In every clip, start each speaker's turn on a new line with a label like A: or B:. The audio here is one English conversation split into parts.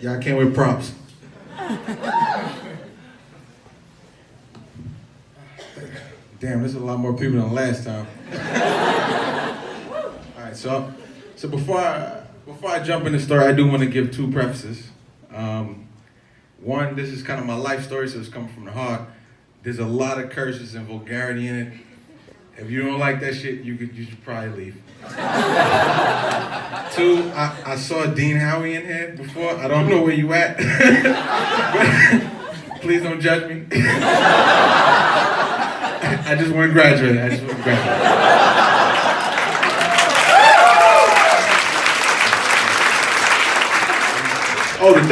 A: Y'all came with props. Damn, there's a lot more people than last time. All right, so before I jump in the story, I do want to give two prefaces. One, this is kind of my life story, so it's coming from the heart. There's a lot of curses and vulgarity in it. If you don't like that shit, you should probably leave. Two, I saw Dean Howie in here before. I don't know where you at. But please don't judge me. I just want to graduate. Oh, the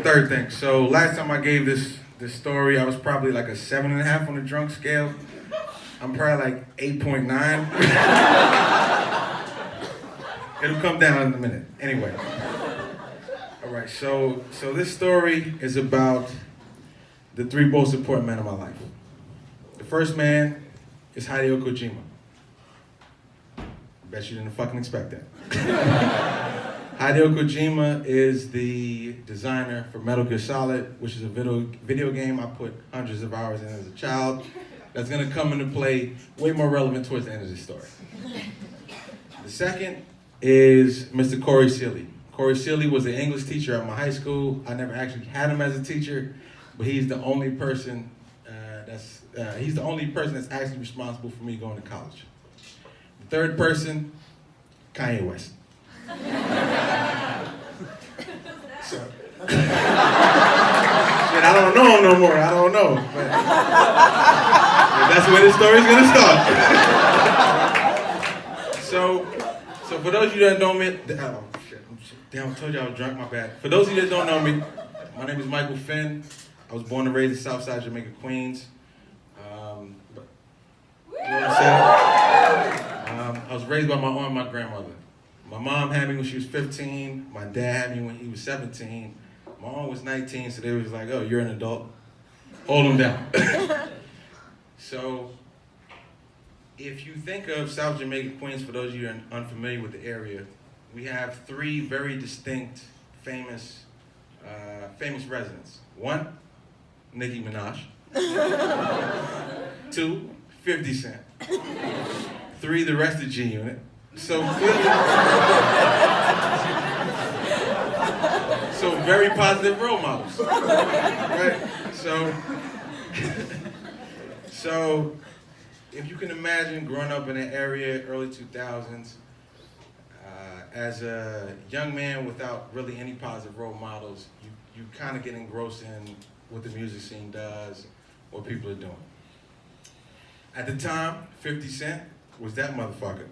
A: third thing. So last time I gave this story, I was probably like a 7.5 on the drunk scale. I'm probably like 8.9. It'll come down in a minute. Anyway. All right, so this story is about the three most important men of my life. The first man is Hideo Kojima. Bet you didn't fucking expect that. Hideo Kojima is the designer for Metal Gear Solid, which is a video game I put hundreds of hours in as a child. That's gonna come into play way more relevant towards the end of the story. The second is Mr. Corey Seeley. Corey Seeley was an English teacher at my high school. I never actually had him as a teacher, but he's the only person that's actually responsible for me going to college. The third person, Kanye West. So, shit, I don't know him no more. I don't know, but that's where the story's gonna start. So for those of you that don't know me, damn, I told you I was drunk. My bad. For those of you that don't know me, my name is Michael Finn. I was born and raised in Southside Jamaica, Queens. You know what I'm saying? I was raised by my aunt and my grandmother. My mom had me when she was 15. My dad had me when he was 17. My aunt was 19, so they was like, oh, you're an adult. Hold him down. So, if you think of South Jamaica, Queens, for those of you that are unfamiliar with the area, we have three very distinct, famous residents. One, Nicki Minaj. Two, 50 Cent. Three, the rest of G Unit. So very positive role models, right? So if you can imagine growing up in an area early 2000s, as a young man without really any positive role models, you kind of get engrossed in what the music scene does, what people are doing. At the time, 50 Cent was that motherfucker.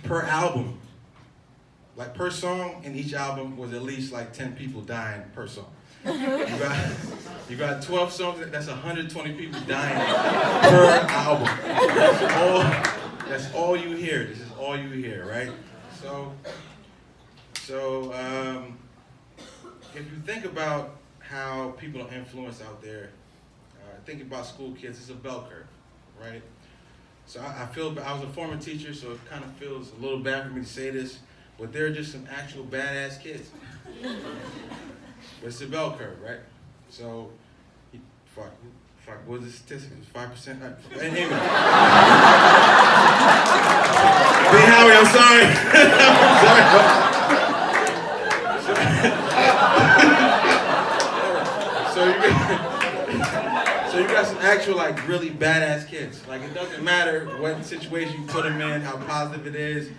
A: Per album, like per song in each album was at least like 10 people dying per song. You got 12 songs, that's 120 people dying per album. That's all you hear. This is all you hear, right? So if you think about how people are influenced out there, think about school kids, it's a bell curve, right? So I was a former teacher, so it kind of feels a little bad for me to say this, but they're just some actual badass kids. But it's a bell curve, right? So, fuck, what was the statistic? It was 5%? Anyway. Dean Howie, I'm sorry. So you got some actual, like, really badass kids. Like, it doesn't matter what situation you put them in, how positive it is.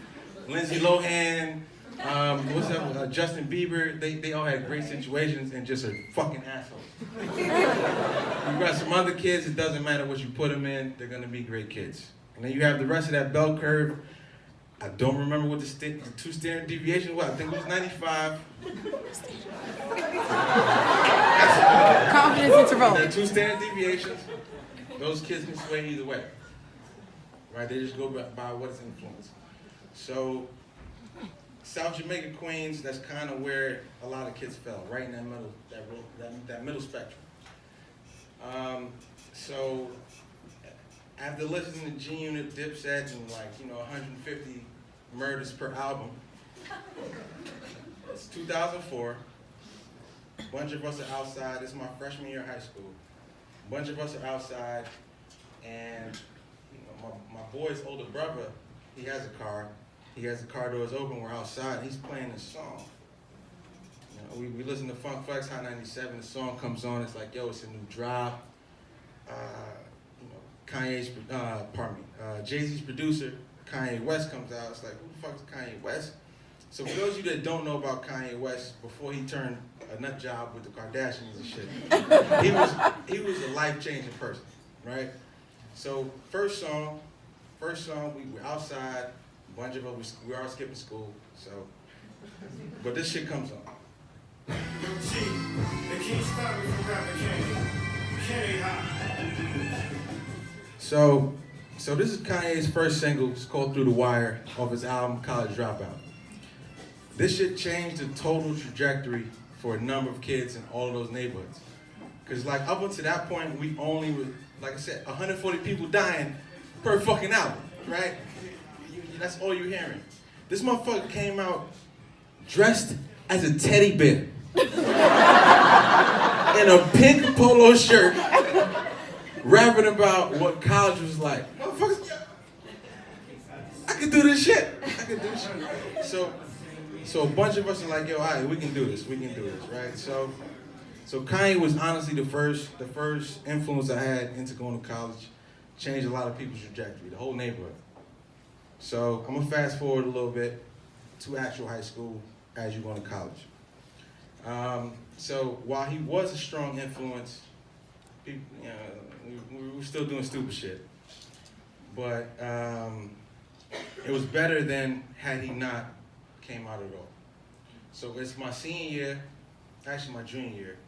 A: Lindsay Lohan, Justin Bieber, they all had great situations and just are fucking assholes. You got some other kids, it doesn't matter what you put them in, they're gonna be great kids. And then you have the rest of that bell curve. I don't remember what the two standard deviations was. I think it was 95.
B: Confidence interval.
A: The two standard deviations, those kids can sway either way. Right? They just go by what is influence. So, South Jamaica, Queens, that's kind of where a lot of kids fell, right in that middle spectrum. So, after listening to G Unit, Dipset, and 150 murders per album, It's 2004. A bunch of us are outside. This is my freshman year of high school. A bunch of us are outside, and my boy's older brother, he has a car. He has the car doors open. We're outside. He's playing this song. We listen to Funk Flex, Hot 97. The song comes on. It's like, yo, it's a new drop. Kanye's, Jay-Z's producer, Kanye West, comes out. It's like, who the fuck is Kanye West? So for those of you that don't know about Kanye West, before he turned a nut job with the Kardashians and shit, he was a life-changing person, right? So first song, we were outside. A bunch of us, we were all skipping school. So, but this shit comes on.
B: Yo, G, they can't stop me from rapping Kanye hot.
A: So this is Kanye's first single. It's called Through the Wire off his album College Dropout. This shit changed the total trajectory for a number of kids in all of those neighborhoods. Cause like up until that point, we only were, like I said, 140 people dying per fucking album, right? That's all you're hearing. This motherfucker came out dressed as a teddy bear in a pink polo shirt, rapping about what college was like. Motherfuckers, I can do this shit. So a bunch of us are like, yo, all right, we can do this, right? So Kanye was honestly the first influence I had into going to college, changed a lot of people's trajectory, the whole neighborhood. So I'm gonna fast forward a little bit to actual high school as you go to college. So while he was a strong influence, people, we were still doing stupid shit. But it was better than had he not came out at all. So it's my senior year, actually my junior year.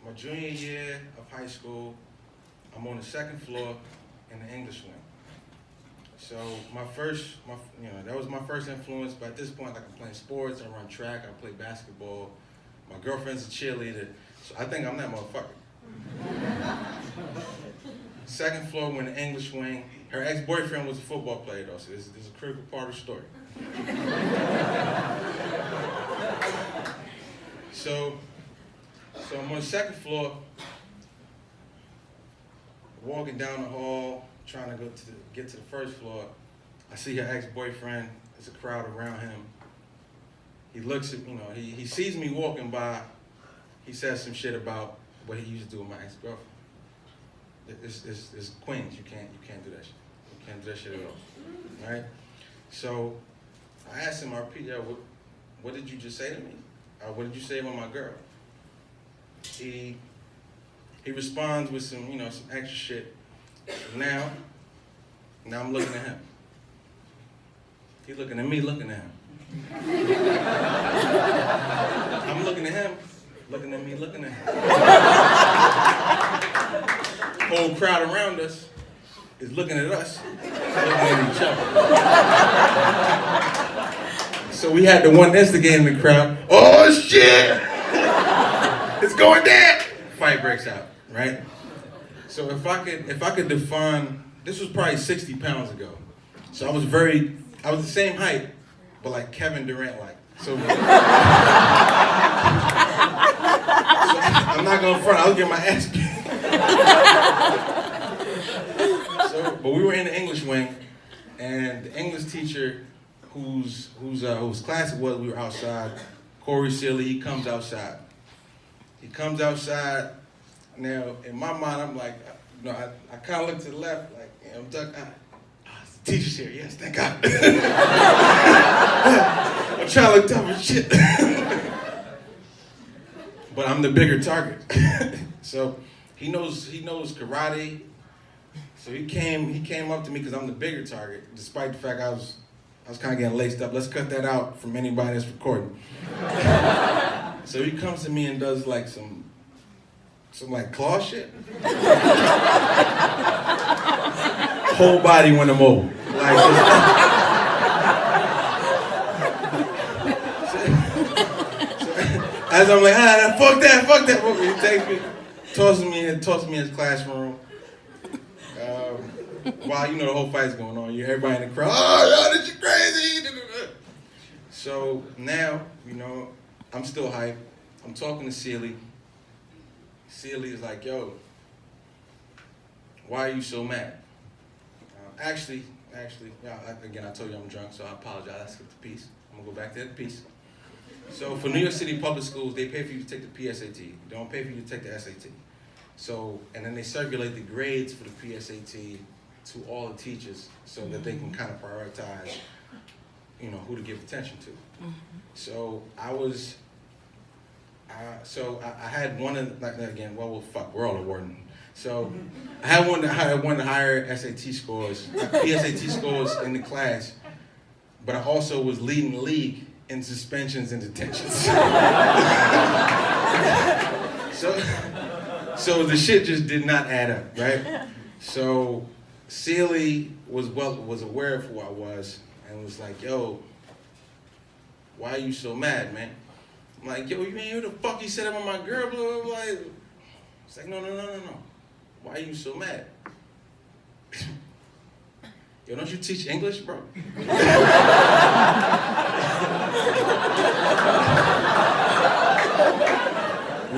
A: My junior year of high school, I'm on the second floor in the English wing. So that was my first influence. But at this point, like, I'm playing sports, I run track, I play basketball. My girlfriend's a cheerleader, so I think I'm that motherfucker. Second floor, we're in the English wing. Her ex-boyfriend was a football player, though, so this is a critical part of the story. So I'm on the second floor, walking down the hall, trying to get to the first floor. I see her ex-boyfriend. There's a crowd around him. He looks at, he sees me walking by. He says some shit about what he used to do with my ex-girlfriend. It's Queens. You can't do that shit. You can't do that shit at all, right? So I asked him, I repeat, what did you just say to me? What did you say about my girl? He responds with some extra shit. Now I'm looking at him. He's looking at me, looking at him. I'm looking at him, looking at me, looking at him. Whole crowd around us is looking at us, looking at each other. So we had the one instigating the crowd. Oh shit! It's going down! Fight breaks out, right? So if I could define, this was probably 60 pounds ago. So I was the same height, but like Kevin Durant like. So I'm not gonna front, I was getting my ass beat. But we were in the English wing, and the English teacher whose class it was, we were outside, Corey Sealy, he comes outside. Now, in my mind, I'm like, I kind of look to the left, like, I'm duck. The teacher's here, yes, thank God. I'm trying to look tough as shit. But I'm the bigger target. So he knows karate. So he came up to me because I'm the bigger target, despite the fact I was kind of getting laced up. Let's cut that out from anybody that's recording. So he comes to me and does like some like claw shit. Whole body went him over. Like, as I'm like, fuck that. He takes me, tosses me in his classroom. While the whole fight's going on, everybody in the crowd, oh, yo, this shit crazy. So now, I'm still hyped. I'm talking to Celie. Celie is like, yo, why are you so mad? Actually, again, I told you I'm drunk, so I apologize. I skipped the piece. I'm gonna go back to the piece. So for New York City public schools, they pay for you to take the PSAT. They don't pay for you to take the SAT. So, and then they circulate the grades for the PSAT to all the teachers so that they can kind of prioritize, who to give attention to. So I had one of, we're all awarding. So I had one of the higher SAT scores, PSAT scores in the class, but I also was leading the league in suspensions and detentions. So the shit just did not add up, right? So Celie was aware of who I was and was like, yo, why are you so mad, man? I'm like, yo, you mean who the fuck you said about my girl, blah, blah, blah. It's like, no. Why are you so mad? Yo, don't you teach English, bro?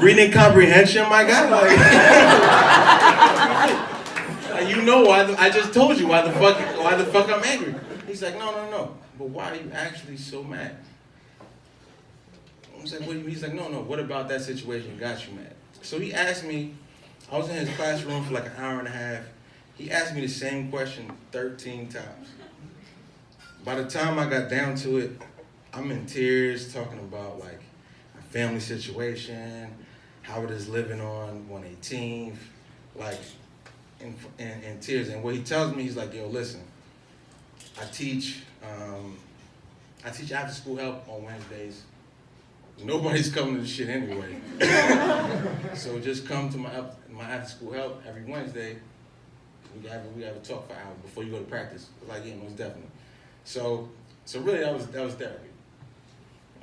A: Reading comprehension, my guy? Like, why I just told you why the fuck I'm angry. He's like, no. But why are you actually so mad? I was like, what do you mean? He's like, no, what about that situation got you mad? So he asked me, I was in his classroom for like an hour and a half. He asked me the same question 13 times. By the time I got down to it, I'm in tears talking about like my family situation, how it is living on 118th, like in tears. And what he tells me, he's like, yo, listen, I teach after school help on Wednesdays. Nobody's coming to the shit anyway. So just come to my after school help every Wednesday. We have a talk for an hour before you go to practice. Like, yeah, most definitely. So really that was therapy.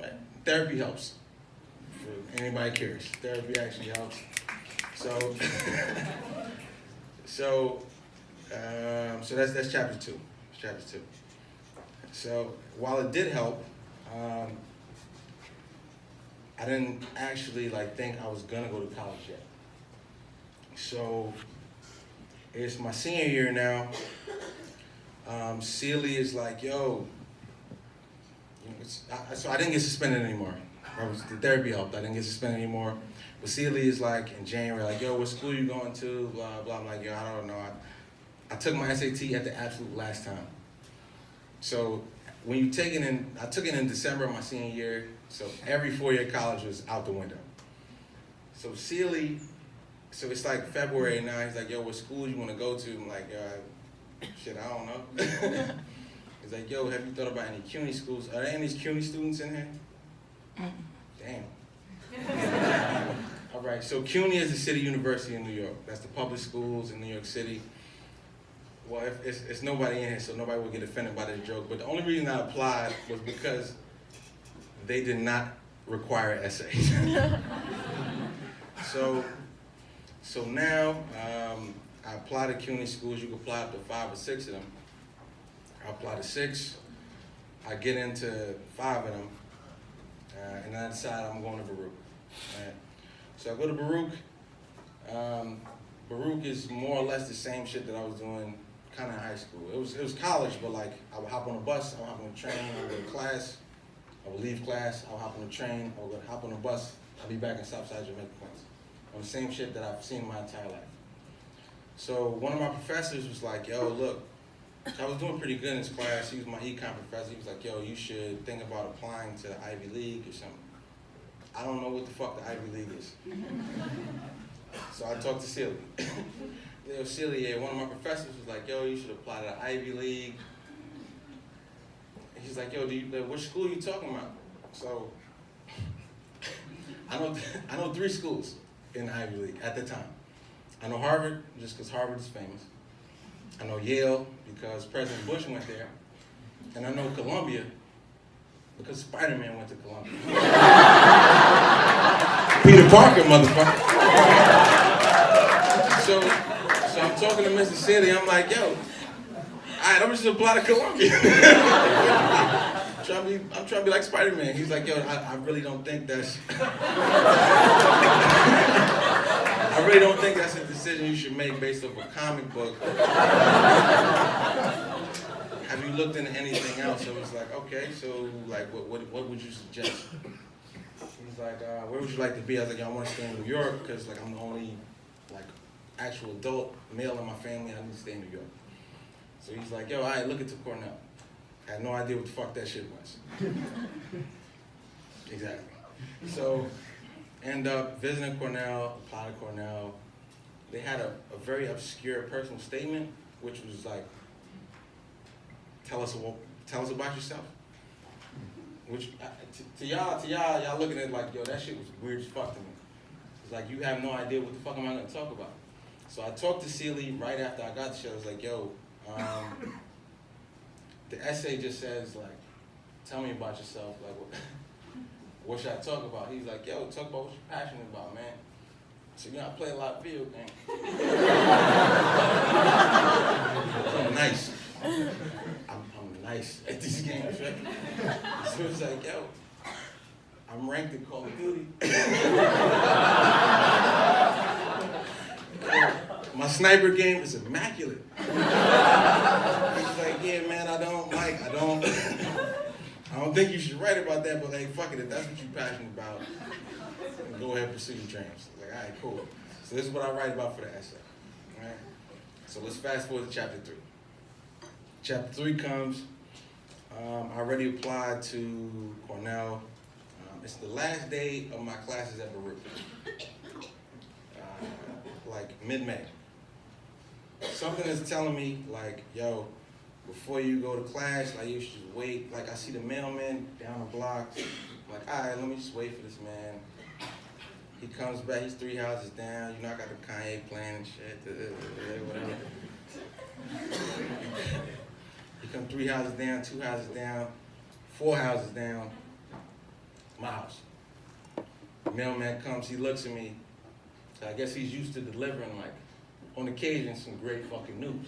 A: Right? Therapy helps. For anybody curious, therapy actually helps. So that's chapter 2. Chapter 2. So while it did help, I didn't actually think I was gonna go to college yet. So it's my senior year now. Celie is like, yo, so I didn't get suspended anymore. The therapy helped. I didn't get suspended anymore. But Celie is like in January, like, yo, what school you going to? Blah blah. I'm like, yo, I don't know. I took my SAT at the absolute last time. So when you take it in, I took it in December of my senior year. So every 4-year college was out the window. So Celie, so it's like February now. He's like, yo, what school you want to go to? I'm like, yo, shit, I don't know. He's like, yo, have you thought about any CUNY schools? Are there any CUNY students in here? Damn. All right, so CUNY is the City University in New York. That's the public schools in New York City. Well, it's nobody in here, so nobody will get offended by this joke. But the only reason I applied was because they did not require essays. So now I apply to CUNY schools. You can apply up to 5 or 6 of them. I apply to 6. I get into 5 of them, and I decide I'm going to Baruch. Right? So I go to Baruch. Baruch is more or less the same shit that I was doing kind of in high school. It was college, but I would hop on a bus, I would hop on a train, I would go to class, I would leave class, I would hop on a train, I would hop on a bus, I'd be back in Southside Jamaica, Queens. On the same shit that I've seen my entire life. So one of my professors was like, yo, look, I was doing pretty good in this class. He was my econ professor. He was like, yo, you should think about applying to the Ivy League or something. I don't know what the fuck the Ivy League is. So I talked to Celie. Yo, Celie, yeah, one of my professors was like, yo, you should apply to the Ivy League. And he's like, yo, what school are you talking about? So I know 3 schools in the Ivy League at the time. I know Harvard, just because Harvard is famous. I know Yale, because President Bush went there. And I know Columbia, because Spider-Man went to Columbia. Peter Parker, motherfucker. So I'm talking to Mr. Celie, I'm like, yo, all right, I'm just apply to Columbia. I'm trying to be like Spider-Man. He's like, yo, I really don't think that's I really don't think that's a decision you should make based off a comic book. Have you looked into anything else? So it's like, okay, so like what would you suggest? He's like, where would you like to be? I was like, I want to stay in New York because like I'm the only like actual adult male in my family. I need to stay in New York. So he's like, yo, all right, look into Cornell. I had no idea what the fuck that shit was. Exactly. So end up visiting Cornell, applied to Cornell. They had a very obscure personal statement, which was like, tell us about yourself. Which to y'all looking at it like, yo, that shit was weird as fuck to me. It's like, you have no idea what the fuck am I gonna talk about. So I talked to Celie right after I got the show. I was like, yo, the essay just says like, tell me about yourself. Like, what should I talk about? He's like, yo, talk about what you're passionate about, man. So, I play a lot of video games. I'm nice. I'm nice at these games, right? So it's like, yo, I'm ranked in Call of Duty. My sniper game is immaculate. He's like, yeah, man, I don't think you should write about that, but like, fuck it, if that's what you're passionate about, go ahead and pursue your dreams. Like, all right, cool. So this is what I write about for the essay. All right? So let's fast forward to chapter 3. Chapter 3 comes. I already applied to Cornell. It's the last day of my classes at Baruch. Like mid-May. Something is telling me, like, yo, before you go to class, like, you should wait. Like, I see the mailman down the block. I'm like, all right, let me just wait for this man. He comes back, he's 3 houses down. I got the Kanye playing and shit, whatever. He comes 3 houses down, 2 houses down, 4 houses down, my house. The mailman comes, he looks at me. So I guess he's used to delivering, like, on occasion, some great fucking news.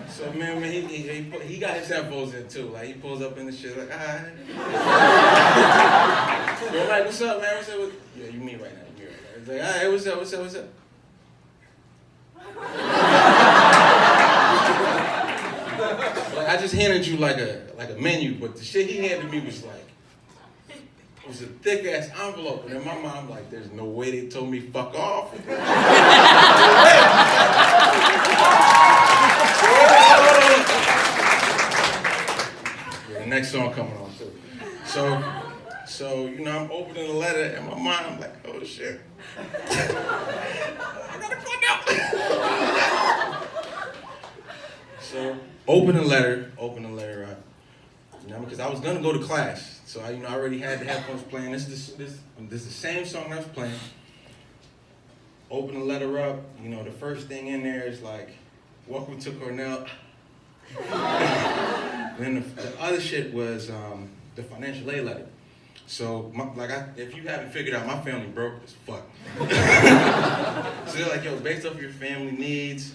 A: So man, he got his headphones in too. Like, he pulls up in the shit, like, all right. So I'm like, what's up, man? What's up? Yeah, you me right now. He's like, all right, what's up? Like, I just handed you like a menu, but the shit he handed me was like, it was a thick ass envelope, and in my mind, I'm like, there's no way they told me fuck off. Yeah, the next song coming on too. So I'm opening the letter, and my mind, I'm like, oh shit. I gotta fuck out. So open the letter up. Because I was gonna go to class. So I already had the headphones playing. This is the same song I was playing. Open the letter up. The first thing in there is like, welcome to Cornell. Then the other shit was the financial aid letter. So if you haven't figured out, my family broke as fuck. So they're like, yo, based off your family needs,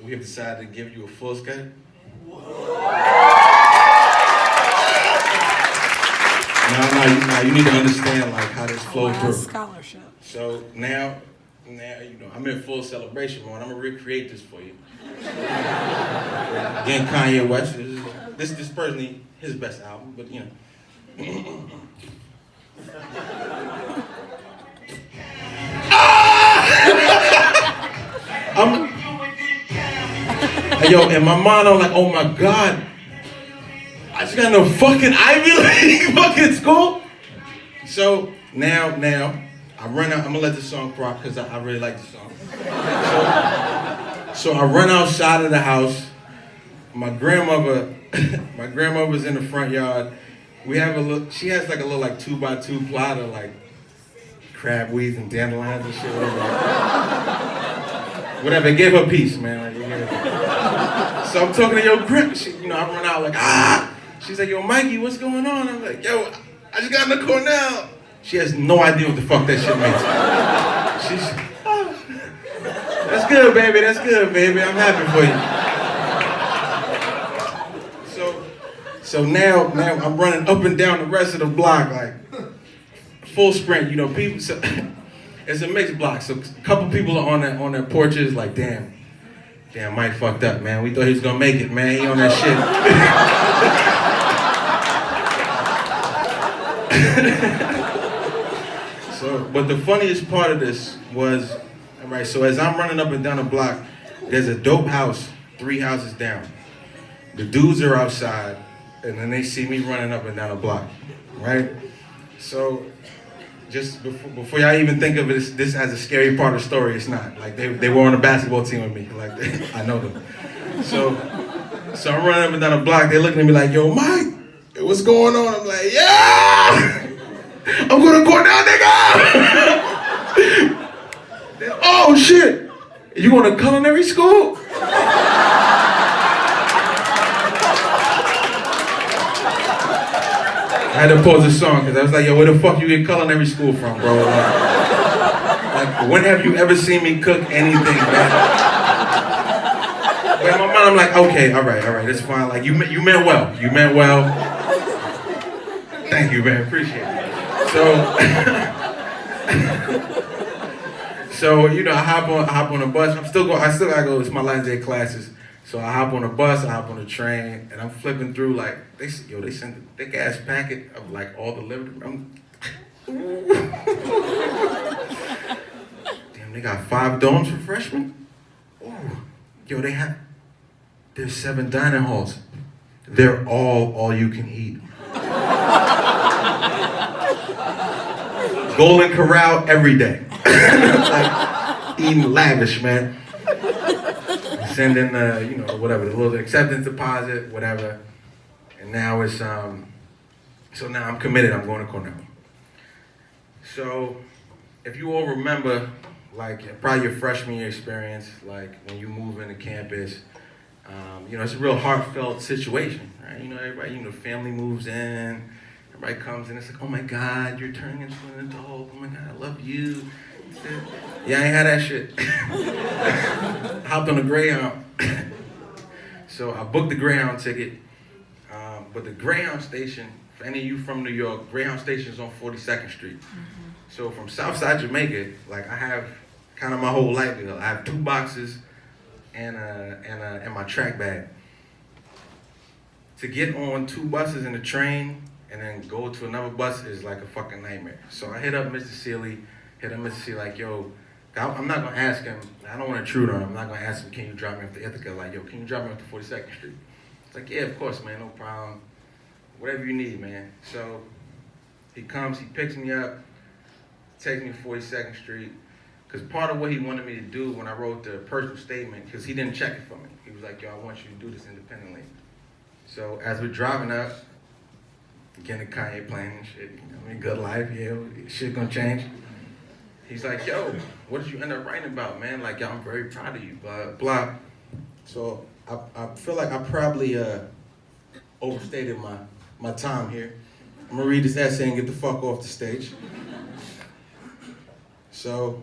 A: we have decided to give you a full schedule. Now you need to understand like how this flows through.
C: Scholarship.
A: So now I'm in full celebration mode. I'm gonna recreate this for you. Again, Kanye West. This is personally his best album, but Yo, in my mind, I'm like, oh my God, I just got no fucking Ivy League fucking school. So now I run out. I'm gonna let the song rock because I really like the song. So I run outside of the house. My grandmother's in the front yard. She has like a little like 2x2 plot of like crab weeds and dandelions and shit. Whatever. Give her peace, man. So I'm talking to your grandma. I run out like, ah. She's like, yo, Mikey, what's going on? I'm like, yo, I just got into Cornell. She has no idea what the fuck that shit means. She's, oh, that's good, baby. I'm happy for you. So now I'm running up and down the rest of the block, like full sprint. You know, people. So, it's a mixed block. So a couple people are on their porches, like, damn, Mike fucked up, man. We thought he was gonna make it, man. He on that shit. So, but the funniest part of this was, all right. So as I'm running up and down the block, there's a dope house 3 houses down. The dudes are outside, and then they see me running up and down the block, right? So, just before y'all even think of this as a scary part of the story, it's not. Like, they were on a basketball team with me. Like, I know them. So I'm running up and down the block. They're looking at me like, yo, Mike, what's going on? I'm like, yeah! I'm gonna go down, nigga! Oh, shit! You going to culinary school? I had to pause the song because I was like, yo, where the fuck you get culinary school from, bro? Like, when have you ever seen me cook anything, man? But in my mind, I'm like, okay, all right, it's fine. Like, you meant well. You meant well. Thank you, man. Appreciate it. So you know, I hop on a bus. I still gotta go. It's my last day of classes. So I hop on a bus, I hop on a train, and I'm flipping through like they sent a thick ass packet of like all the liver. Damn, they got 5 dorms for freshmen. Ooh. Yo, there's 7 dining halls. They're all you can eat. Golden Corral every day. Like, eating lavish, man. Send in the, whatever, the little acceptance deposit, whatever. And now it's, so now I'm committed, I'm going to Cornell. So, if you all remember, like, probably your freshman year experience, like, when you move into campus, it's a real heartfelt situation, right? Everybody, family moves in, everybody comes in, it's like, oh my God, you're turning into an adult, oh my God, I love you. Yeah, I ain't had that shit. Hopped on a Greyhound. So I booked the Greyhound ticket, but the Greyhound station, for any of you from New York, Greyhound station is on 42nd Street. Mm-hmm. So from Southside Jamaica, like I have kind of my whole livelihood. I have 2 boxes and my track bag. To get on 2 buses and a train and then go to another bus is like a fucking nightmare. So I hit up Mr. Sealy, like, yo, I'm not gonna ask him, I don't want to intrude on him, I'm not gonna ask him, can you drop me off to Ithaca? Like, yo, can you drop me off to 42nd Street? It's like, yeah, of course, man, no problem. Whatever you need, man. So he comes, he picks me up, takes me to 42nd Street, because part of what he wanted me to do when I wrote the personal statement, because he didn't check it for me. He was like, yo, I want you to do this independently. So as we're driving up, getting the Kanye playing and shit, good life, yeah, shit gonna change. He's like, yo, what did you end up writing about, man? Like, yo, I'm very proud of you, blah, blah. So I feel like I probably overstated my time here. I'm gonna read this essay and get the fuck off the stage. So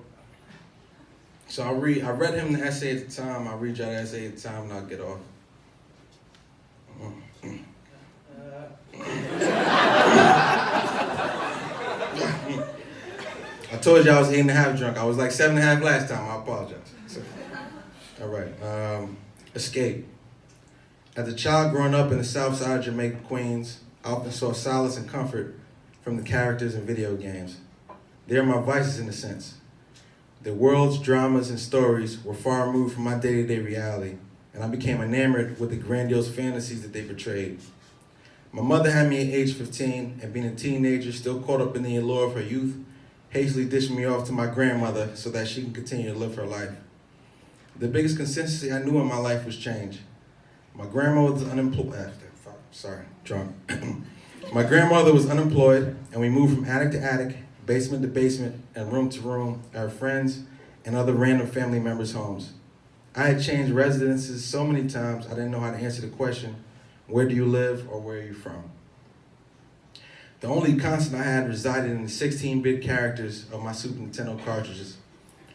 A: I read him the essay at the time, I'll read y'all the essay at the time, and I'll get off. I told you I was 8.5 drunk. I was like 7.5 last time. I apologize. So, all right. Escape. As a child growing up in the south side of Jamaica, Queens, I often saw solace and comfort from the characters in video games. They are my vices in a sense. Their worlds, dramas, and stories were far removed from my day-to-day reality, and I became enamored with the grandiose fantasies that they portrayed. My mother had me at age 15, and being a teenager, still caught up in the allure of her youth, hastily dished me off to my grandmother so that she can continue to live her life. The biggest consistency I knew in my life was change. My grandmother was unemployed. My grandmother was unemployed, and we moved from attic to attic, basement to basement, and room to room at our friends and other random family members' homes. I had changed residences so many times I didn't know how to answer the question, where do you live or where are you from? The only constant I had resided in the 16-bit characters of my Super Nintendo cartridges,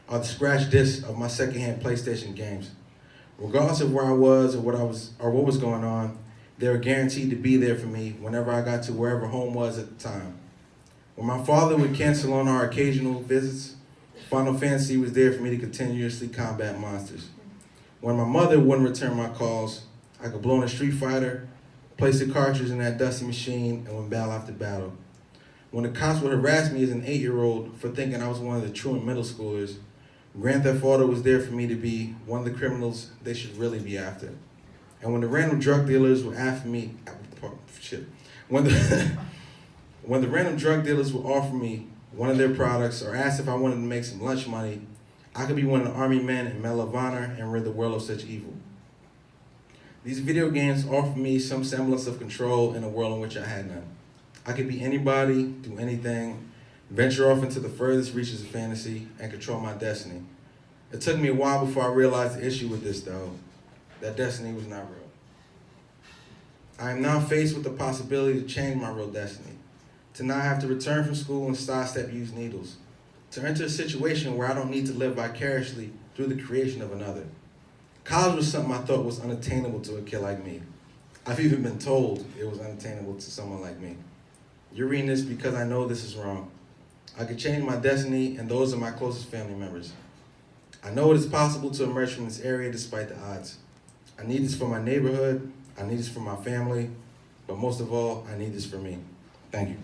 A: or the scratch discs of my secondhand PlayStation games. Regardless of where I was or what was going on, They were guaranteed to be there for me whenever I got to wherever home was at the time. When my father would cancel on our occasional visits, Final Fantasy was there for me to continuously combat monsters. When my mother wouldn't return my calls, I could blow in a Street Fighter, place the cartridge in that dusty machine, and win battle after battle. When the cops would harass me as an 8-year-old for thinking I was one of the truant middle schoolers, Grand Theft Auto was there for me to be one of the criminals they should really be after. And when the random drug dealers would after me, when the random drug dealers would offer me one of their products or ask if I wanted to make some lunch money, I could be one of the army men in Medal of Honor and rid the world of such evil. These video games offer me some semblance of control in a world in which I had none. I could be anybody, do anything, venture off into the furthest reaches of fantasy, and control my destiny. It took me a while before I realized the issue with this, though, that destiny was not real. I am now faced with the possibility to change my real destiny, to not have to return from school and sidestep used needles, to enter a situation where I don't need to live vicariously through the creation of another. College was something I thought was unattainable to a kid like me. I've even been told it was unattainable to someone like me. You're reading this because I know this is wrong. I could change my destiny and those of my closest family members. I know it is possible to emerge from this area despite the odds. I need this for my neighborhood, I need this for my family, but most of all, I need this for me. Thank you.